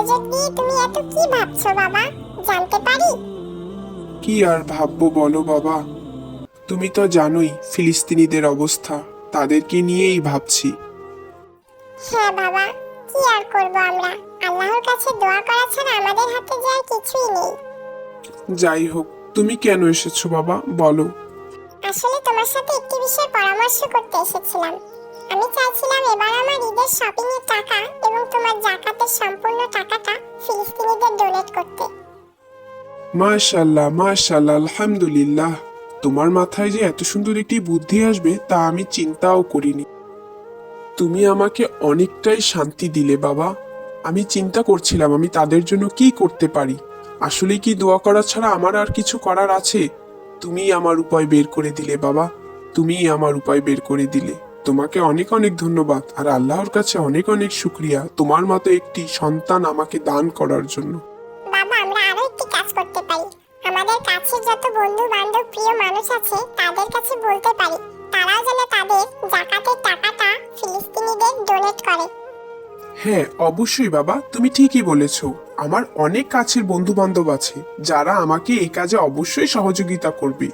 মনোযোগ দিয়ে তুমি এত কি ভাবছো বাবা, জানতে পারি? কি আর ভাববো বলো বাবা, তুমি তো জানোই ফিলিস্তিনিদের অবস্থা, তাদেরকে নিয়েই ভাবছি। হ্যাঁ বাবা, কি আর করব আমরা, আল্লাহর কাছে দোয়া করা ছাড়া আমাদের হাতে যে আর কিছুই নেই। যাই হোক, তুমি কেন এসেছো বাবা, বলো। আসলে তোমার সাথে একটি বিষয়ে পরামর্শ করতে এসেছিলাম। আমি চাইছিলাম এবার আমার ঈদের শপিং এর টাকা এবং তোমার যাকাতের সম্পূর্ণ টাকাটা ফিলিস্তিনিদের ডোনেট করতে। মাশাআল্লাহ মাশাআল্লাহ, আলহামদুলিল্লাহ। তোমার মাথায় যে এত সুন্দর একটি বুদ্ধি আসবে তা আমি চিন্তাও করিনি। তুমি আমাকে অনেকটাই শান্তি দিলে বাবা। আমি চিন্তা করছিলাম আমি তাদের জন্য কি করতে পারি। আসলে কি দোয়া করা ছাড়া আমার আর কিছু করার আছে? তুমি আমার উপায় বের করে দিলে বাবা, তুমি আমার উপায় বের করে দিলে। তোমাকে অনেক অনেক ধন্যবাদ, আর আল্লাহর কাছে অনেক অনেক শুক্রিয়া তোমার মতো একটি সন্তান আমাকে দান করার জন্য। বাবা, আমরা আরো একটি কাজ করতে পারি। আমাদের কাছে যত বন্ধু বান্ধব প্রিয় মানুষ আছে তাদের কাছে বলতে পারি তারাও যেন তাদের যাকাতের টাকাটা ফিলিস্তিনিদের ডোনেট করে। হ্যাঁ অবশ্যই বাবা, তুমি ঠিকই বলেছো। আমার অনেক কাছের বন্ধু বান্ধব আছে যারা আমাকে এই কাজে অবশ্যই সহযোগিতা করবে।